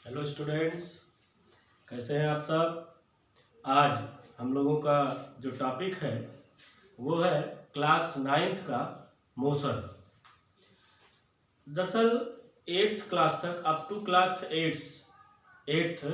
Hello students, कैसे हैं आप सब। आज हम लोगों का जो टॉपिक है वो है क्लास 9th का मोशन। दरअसल 8th क्लास तक up to class 8th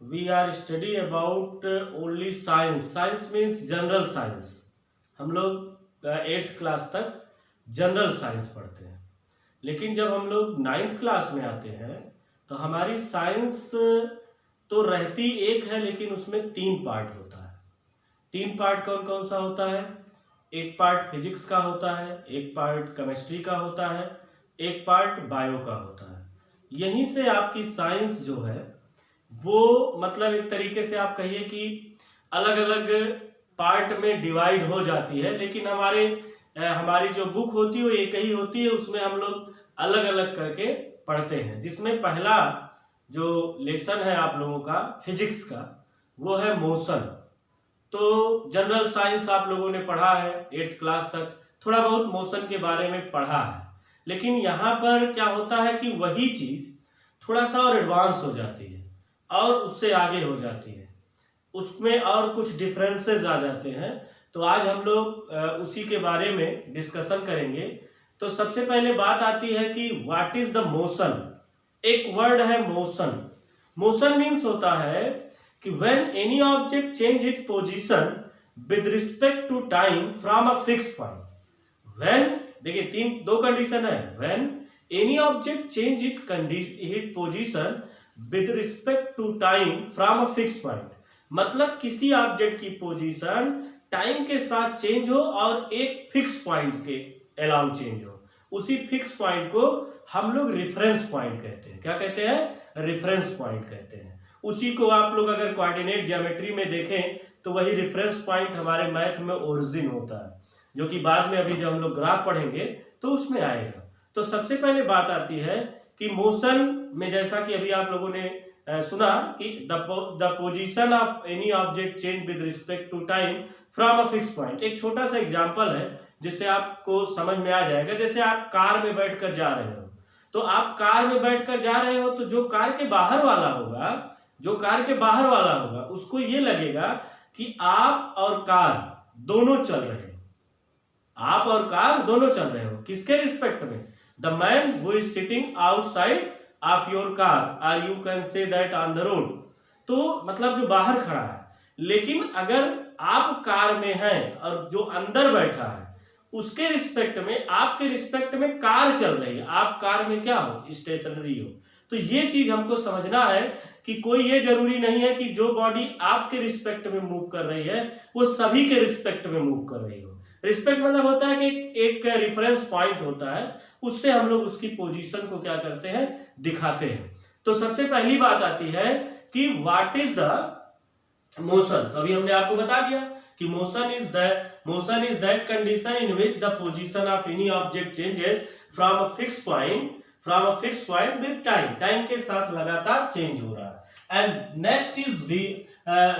we are study about only science. Science means general science. हम लोग 8th क्लास तक जनरल साइंस पढ़ते हैं, लेकिन जब हम लोग 9th क्लास में आते हैं तो हमारी साइंस तो रहती एक है, लेकिन उसमें 3 पार्ट होता है। 3 पार्ट कौन कौन सा होता है? एक पार्ट फिजिक्स का होता है, एक पार्ट केमिस्ट्री का होता है, एक पार्ट बायो का होता है। यहीं से आपकी साइंस जो है वो मतलब एक तरीके से आप कहिए कि अलग अलग पार्ट में डिवाइड हो जाती है, लेकिन हमारी जो बुक होती है वो एक ही होती है। उसमें हम लोग अलग अलग करके पढ़ते हैं, जिसमें पहला जो लेसन है आप लोगों का फिजिक्स का वो है मोशन। तो जनरल साइंस आप लोगों ने पढ़ा है 8th क्लास तक, थोड़ा बहुत मोशन के बारे में पढ़ा है, लेकिन यहाँ पर क्या होता है कि वही चीज थोड़ा सा और एडवांस हो जाती है और उससे आगे हो जाती है, उसमें और कुछ डिफरेंसेस आ जाते हैं। तो आज हम लोग उसी के बारे में डिस्कशन करेंगे। तो सबसे पहले बात आती है कि व्हाट इज द मोशन। एक वर्ड है मोशन। मोशन मीन्स होता है कि when any object change its position with respect to time from a fix point. When देखिए दो कंडीशन है। When any object change its position with respect to time from a fix point, मतलब किसी object की position time के साथ change हो और एक फिक्स पॉइंट के अलाउंग चेंज हो। उसी फिक्स पॉइंट को हम लोग रेफरेंस पॉइंट कहते हैं। क्या कहते हैं? रेफरेंस पॉइंट कहते हैं। उसी को आप लोग अगर कोऑर्डिनेट ज्योमेट्री में देखें तो वही रेफरेंस पॉइंट हमारे मैथ में ओरिजिन होता है, जो कि बाद में अभी जब हम लोग ग्राफ पढ़ेंगे तो उसमें आएगा। तो सबसे पहले बात आती है कि मोशन में, जैसा कि अभी आप लोगों ने सुना कि the position of any object change with respect to time from a fix point. एक छोटा सा एग्जांपल है जिससे आपको समझ में आ जाएगा। जैसे आप कार में बैठकर जा रहे हो, तो आप कार में बैठकर जा रहे हो तो जो कार के बाहर वाला होगा उसको ये लगेगा कि आप और कार दोनों चल रहे हो। आप और कार दोनों चल रहे हो किसके रिस्पेक्ट में? The man who is sitting outside of your car, और you can say that on the road. तो मतलब जो बाहर खड़ा है। लेकिन अगर आप कार में हैं और जो अंदर बैठा है उसके रिस्पेक्ट में, आपके रिस्पेक्ट में कार चल रही है, आप कार में क्या हो? स्टेशनरी हो। तो ये चीज हमको समझना है कि कोई ये जरूरी नहीं है कि जो बॉडी आपके रिस्पेक्ट में मूव कर रही है वो सभी के रिस्पेक्ट में मूव कर रही हो। रिस्पेक्ट मतलब होता है कि एक रेफरेंस पॉइंट होता है, उससे हम लोग उसकी पोजीशन को क्या करते हैं? दिखाते हैं। तो सबसे पहली बात आती है कि व्हाट इज द मोशन। तो अभी हमने आपको बता दिया कि motion is that condition in which the position of any object changes from a fix point with time के साथ लगातार चेंज हो रहा है। And next is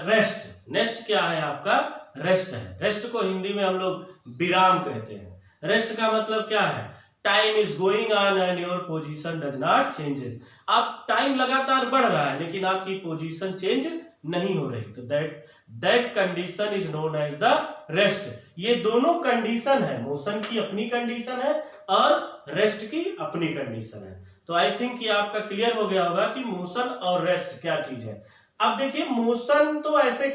rest. Next क्या है आपका? रेस्ट है। रेस्ट को हिंदी में हम लोग विराम कहते हैं। रेस्ट का मतलब क्या है? Time is going on and your position does not changes. आप टाइम लगातार बढ़ रहा है लेकिन आपकी पोजीशन चेंज नहीं हो रही, तो that condition is known as the rest. ये दोनों कंडीशन है, मोशन की अपनी कंडीशन है और रेस्ट की अपनी कंडीशन है। तो आई थिंक ये आपका क्लियर हो गया होगा कि मोशन और रेस्ट क्या चीज है। अब देखिए, मोशन तो ऐसे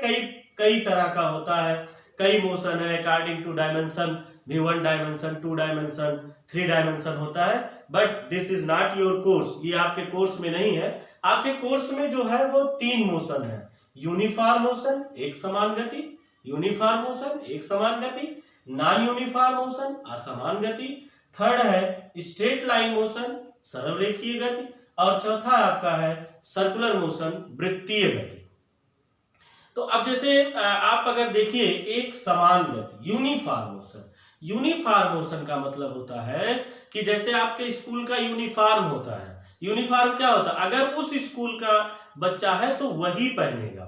कई तरह का होता है। कई मोशन है अकॉर्डिंग टू डायमेंशन, भी 1 डायमेंशन, 2 डायमेंशन, 3 डायमेंशन होता है। But this is not your course, ये आपके कोर्स में नहीं है। आपके कोर्स में जो है वो 3 मोशन है। यूनिफॉर्म मोशन, एक समान गति, यूनिफॉर्म मोशन एक समान गति, नॉन यूनिफॉर्म मोशन असमान गति, थर्ड है स्ट्रेट लाइन मोशन सरल रेखीय गति, और चौथा आपका है सर्कुलर मोशन वृत्तीय गति। तो अब जैसे आप अगर देखिए एक समान गति यूनिफॉर्म मोशन का मतलब होता है कि जैसे आपके स्कूल का यूनिफॉर्म होता है। यूनिफॉर्म क्या होता है? अगर उस स्कूल का बच्चा है तो वही पहनेगा,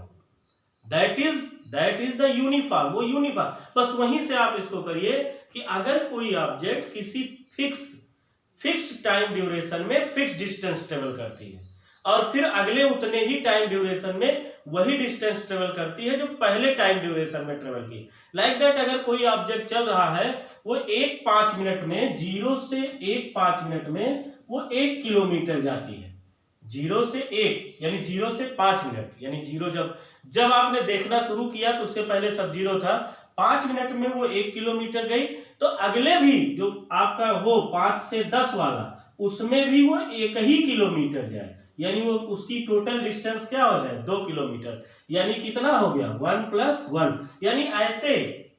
दैट इज द यूनिफॉर्म। वो यूनिफॉर्म, बस वहीं से आप इसको करिए कि अगर कोई ऑब्जेक्ट किसी फिक्स टाइम ड्यूरेशन में फिक्स डिस्टेंस ट्रेवल करती है और फिर अगले उतने ही टाइम ड्यूरेशन में वही डिस्टेंस ट्रेवल करती है जो पहले टाइम ड्यूरेशन में ट्रेवल की। लाइक दैट अगर कोई ऑब्जेक्ट चल रहा है वो 1-5 मिनट में, 0 से 1-5 मिनट में वो 1 किलोमीटर जाती है। 0 से 1 यानी 0 से 5 मिनट, यानी 0 जब आपने देखना शुरू किया तो उससे पहले सब 0 था, 5 मिनट में वो 1 किलोमीटर गई। तो अगले भी जो आपका हो 5 से 10 वाला, उसमें भी वो 1 ही किलोमीटर जाए, यानी वो उसकी टोटल डिस्टेंस क्या हो जाए 2 किलोमीटर, यानी कितना हो गया 1 + 1। यानी ऐसे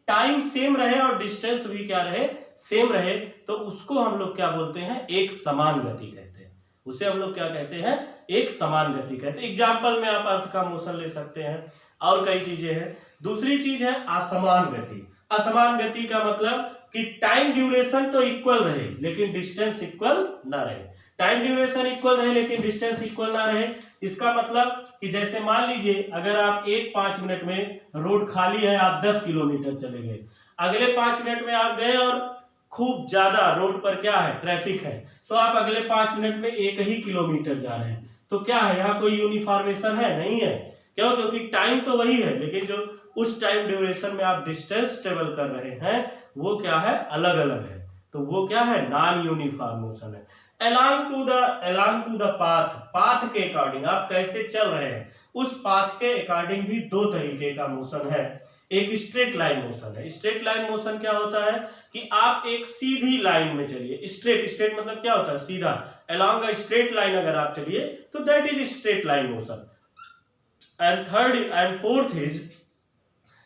टाइम सेम रहे और डिस्टेंस भी क्या रहे, सेम रहे, तो उसको हम लोग क्या बोलते हैं, एक समान गति कहते हैं। उसे हम लोग क्या कहते हैं, एक समान गति कहते हैं। एग्जाम्पल में आप अर्थ का मोशन ले सकते हैं और कई चीजें हैं। दूसरी चीज है असमान गति। असमान गति का मतलब कि टाइम ड्यूरेशन तो इक्वल रहे लेकिन डिस्टेंस इक्वल ना रहे। टाइम ड्यूरेशन इक्वल रहे लेकिन डिस्टेंस इक्वल ना रहे, इसका मतलब कि जैसे मान लीजिए अगर आप 1-5 मिनट में रोड खाली है, आप 10 किलोमीटर चले गए, अगले 5 मिनट में आप गए और खूब ज्यादा रोड पर क्या है, ट्रैफिक है, तो आप अगले 5 मिनट में 1 ही किलोमीटर जा रहे हैं। तो क्या है, यहाँ कोई यूनिफॉर्मेशन है, नहीं है। क्यों? क्योंकि टाइम तो वही है लेकिन जो उस टाइम ड्यूरेशन में आप डिस्टेंस ट्रेवल कर रहे हैं वो क्या है, अलग अलग है। तो वो क्या है, नॉन यूनिफॉर्म मोशन है। along to the पाथ के अकॉर्डिंग आप कैसे चल रहे हैं, उस पाथ के अकॉर्डिंग भी 2 तरीके का मोशन है। एक स्ट्रेट लाइन मोशन है। स्ट्रेट लाइन मोशन क्या होता है कि आप एक सीधी लाइन में चलिए। स्ट्रेट मतलब क्या होता है, सीधा। along a स्ट्रेट लाइन अगर आप चलिए तो that is straight line motion. And fourth is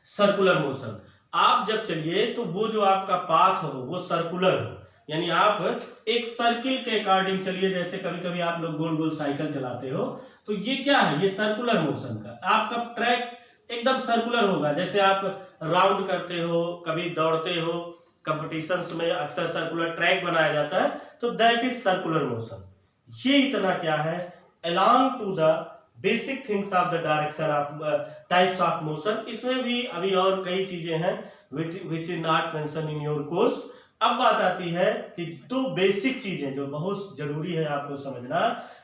circular motion. आप जब चलिए तो वो जो आपका पाथ हो वो सर्कुलर हो, यानी आप एक सर्किल के अकॉर्डिंग चलिए। जैसे कभी कभी आप लोग गोल गोल साइकिल चलाते हो तो ये क्या है, ये सर्कुलर मोशन का आपका ट्रैक एकदम सर्कुलर होगा। जैसे आप राउंड करते हो, कभी दौड़ते हो, कंपटीशंस में अक्सर सर्कुलर ट्रैक बनाया जाता है, तो दैट इज सर्कुलर मोशन। ये इतना क्या है, along to the basic things of the direction of types of motion. इसमें भी अभी और कई चीजें हैं which is not mention in your course. अब बात आती है कि 2 बेसिक चीजें जो बहुत जरूरी है आपको समझना,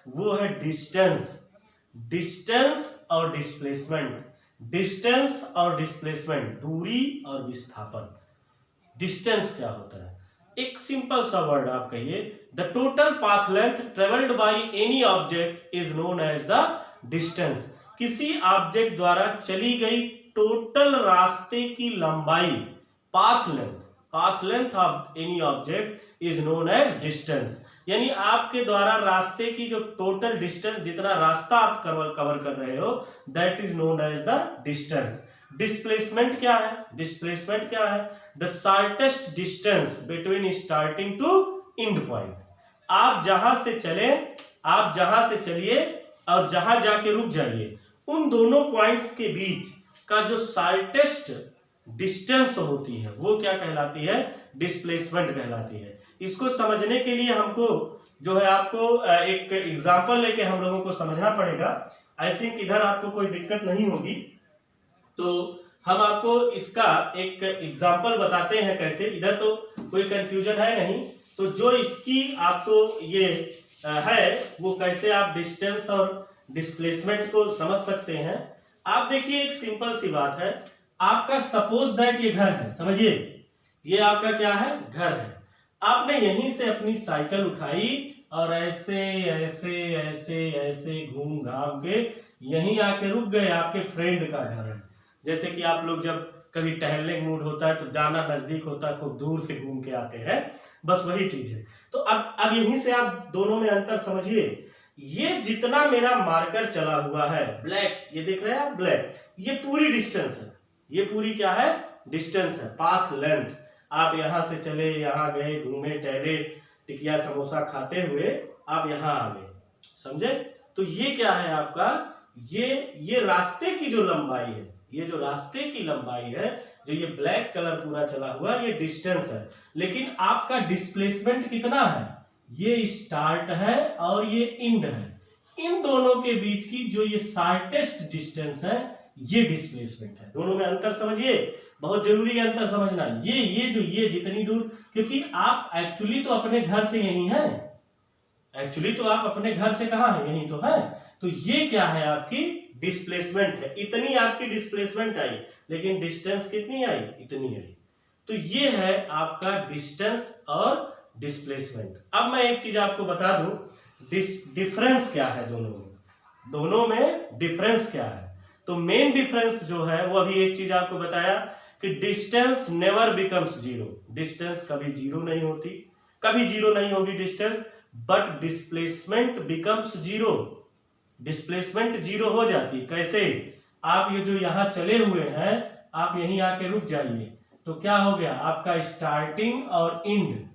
वो है डिस्टेंस और डिस्प्लेसमेंट। डिस्टेंस और डिस्प्लेसमेंट, दूरी और विस्थापन। डिस्टेंस क्या होता है, एक सिंपल सा वर्ड आप कहिए, the total path length travelled by any object is known as the distance. किसी ऑब्जेक्ट द्वारा चली गई टोटल रास्ते की लंबाई, path length of any object is known as distance. यानी आपके द्वारा रास्ते की जो टोटल डिस्टेंस, जितना रास्ता आप कवर कर रहे हो, that is known as the distance. Displacement क्या है, डिस्प्लेसमेंट क्या है, the shortest distance between starting to end point. आप जहां से चलिए और जहां जाके रुक जाइए, उन दोनों पॉइंट्स के बीच का जो शॉर्टेस्ट डिस्टेंस होती है वो क्या कहलाती है, डिस्प्लेसमेंट कहलाती है। इसको समझने के लिए हमको जो है आपको एक एग्जांपल लेके हम लोगों को समझना पड़ेगा। आई थिंक इधर आपको कोई दिक्कत नहीं होगी, तो हम आपको इसका एक एग्जांपल बताते हैं कैसे। इधर तो कोई कंफ्यूजन है नहीं, तो जो इसकी आपको ये है वो कैसे आप डिस्टेंस और डिस्प्लेसमेंट को समझ सकते हैं। आप देखिए एक सिंपल सी बात है, आपका सपोज दैट ये घर है, समझिए ये आपका क्या है, घर है। आपने यहीं से अपनी साइकिल उठाई और ऐसे ऐसे ऐसे ऐसे घूम घाम के यहीं आके रुक गए, आपके फ्रेंड का घर है। जैसे कि आप लोग जब कभी टहलने मूड होता है तो जाना नजदीक होता है, खूब दूर से घूम के आते हैं, बस वही चीज है। तो अब यहीं से आप दोनों में अंतर समझिए। ये जितना मेरा मार्कर चला हुआ है ब्लैक, ये देख रहे हैं आप ब्लैक, ये पूरी डिस्टेंस है, ये पूरी क्या है, डिस्टेंस है, पाथ लेंथ। आप यहां से चले, यहां गए, घूमे टहले, टिकिया समोसा खाते हुए आप यहां आ गए, समझे। तो ये क्या है आपका, ये रास्ते की जो लंबाई है, ये जो रास्ते की लंबाई है, जो ये ब्लैक कलर पूरा चला हुआ ये डिस्टेंस है। लेकिन आपका डिस्प्लेसमेंट कितना है, ये स्टार्ट है और ये एंड है। इन दोनों के बीच की जो ये शॉर्टेस्ट डिस्टेंस है ये डिस्प्लेसमेंट है। दोनों में अंतर समझिए, बहुत जरूरी है अंतर समझना। ये जितनी दूर, क्योंकि आप एक्चुअली तो अपने घर से यही हैं, एक्चुअली तो आप अपने घर से कहाँ है, यही तो है। तो ये क्या है, आपकी डिस्प्लेसमेंट है, इतनी आपकी डिस्प्लेसमेंट आई, लेकिन डिस्टेंस कितनी आई, इतनी आई। तो ये है आपका डिस्टेंस और डिस्प्लेसमेंट। अब मैं एक चीज आपको बता दूं, डिफरेंस क्या है दोनों में डिफरेंस क्या है। तो मेन डिफरेंस जो है वो अभी एक चीज आपको बताया कि distance never becomes zero, distance कभी जीरो नहीं होती, कभी जीरो नहीं होगी distance, but displacement becomes zero, displacement zero हो जाती। कैसे, आप ये जो यहां चले हुए हैं, आप यहीं आके रुक जाइए, तो क्या हो गया, आपका स्टार्टिंग और एंड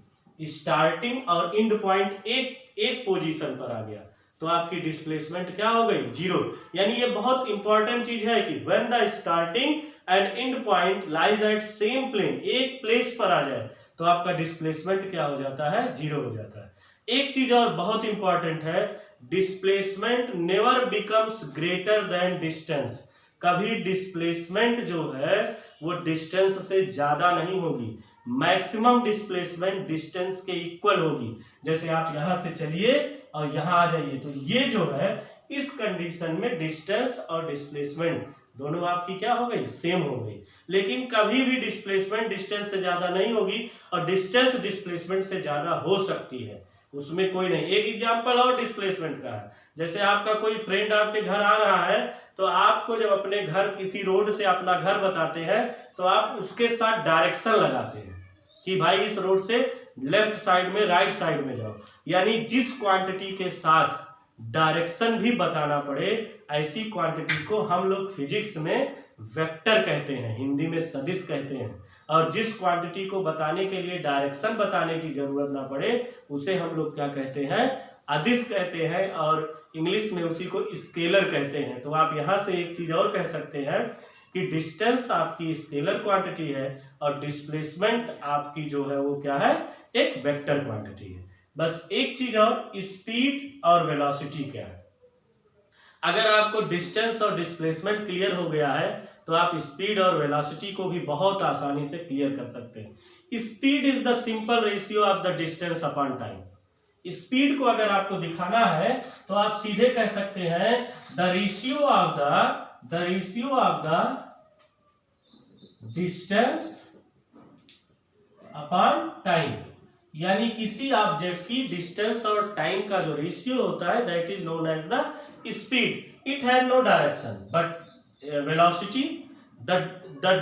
पॉइंट एक पोजीशन पर आ गया, तो आपकी डिस्प्लेसमेंट क्या हो गई, जीरो। यानी ये बहुत इंपॉर्टेंट चीज है कि when the starting and end point lies at same plane, एक प्लेस पर आ जाए, तो आपका डिस्प्लेसमेंट क्या हो जाता है, जीरो हो जाता है। एक चीज और बहुत इंपॉर्टेंट है, displacement never becomes greater than distance, कभी डिस्प्लेसमेंट जो है वो डिस्टेंस से ज्यादा नहीं होगी, मैक्सिमम डिस्प्लेसमेंट डिस्टेंस के इक्वल होगी। जैसे आप यहां से चलिए और यहां आ जाइए, तो ये जो है इस कंडीशन में डिस्टेंस और डिस्प्लेसमेंट दोनों आपकी क्या हो गई, सेम हो गई। लेकिन कभी भी डिस्प्लेसमेंट डिस्टेंस से ज्यादा नहीं होगी और डिस्टेंस डिस्प्लेसमेंट से ज्यादा हो सकती है, उसमें कोई नहीं। एक एग्जांपल और डिस्प्लेसमेंट का है, जैसे आपका कोई फ्रेंड आपके घर आ रहा है, तो आपको जब अपने घर किसी रोड से अपना घर बताते हैं, तो आप उसके साथ डायरेक्शन लगाते हैं कि भाई इस रोड से लेफ्ट साइड में, राइट साइड में जाओ। यानी जिस क्वांटिटी के साथ डायरेक्शन भी बताना पड़े, ऐसी क्वांटिटी को हम लोग फिजिक्स में वेक्टर कहते हैं, हिंदी में सदिश कहते हैं। और जिस क्वांटिटी को बताने के लिए डायरेक्शन बताने की जरूरत ना पड़े, उसे हम लोग क्या कहते हैं, अदिश कहते हैं, और इंग्लिश में उसी को स्केलर कहते हैं। तो आप यहां से एक चीज और कह सकते हैं कि डिस्टेंस आपकी स्केलर क्वांटिटी है और डिस्प्लेसमेंट आपकी जो है वो क्या है, एक वेक्टर क्वांटिटी है। बस एक चीज और, स्पीड और वेलोसिटी क्या है। अगर आपको डिस्टेंस और डिस्प्लेसमेंट क्लियर हो गया है, तो आप स्पीड और वेलोसिटी को भी बहुत आसानी से क्लियर कर सकते हैं। Speed is the simple ratio of the distance upon time. Speed को अगर आपको दिखाना है, तो आप सीधे कह सकते हैं the ratio of the distance upon time. यानी किसी ऑब्जेक्ट की डिस्टेंस और टाइम का जो रेशियो होता है, that is known as the speed. It has no direction but velocity, the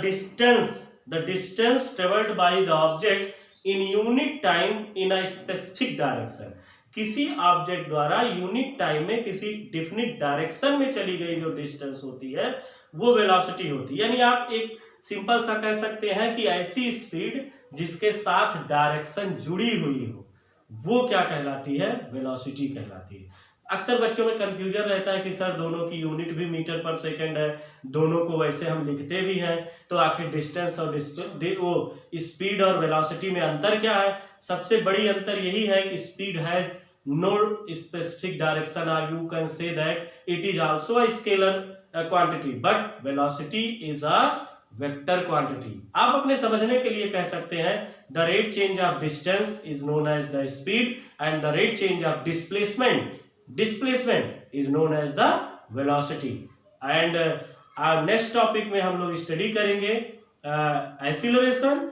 distance traveled by the object in unit time in a specific direction। किसी object द्वारा यूनिट टाइम में किसी definite direction में चली गई जो डिस्टेंस होती है, वो वेलोसिटी होती है। यानी आप एक सिंपल सा कह सकते हैं कि ऐसी स्पीड जिसके साथ डायरेक्शन जुड़ी हुई हो, वो क्या कहलाती है, वेलोसिटी कहलाती है। अक्सर बच्चों में कंफ्यूजन रहता है कि सर दोनों की यूनिट भी मीटर पर सेकंड है, दोनों को वैसे हम लिखते भी हैं, तो आखिर डिस्टेंस और वो स्पीड और वेलोसिटी में अंतर क्या है। सबसे बड़ी अंतर यही है कि speed has no specific direction, और you can say that it is also a scalar quantity, but velocity is a vector quantity. आप अपने समझने के लिए कह सकते हैं the rate change of distance is known as the speed and the rate change of displacement is known as the velocity. And next topic में हम लोग स्टडी करेंगे acceleration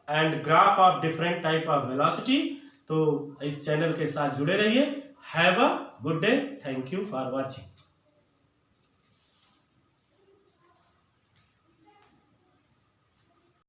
and graph of different type of velocity. तो इस channel के साथ जुड़े रहिए। Have a good day, thank you for watching.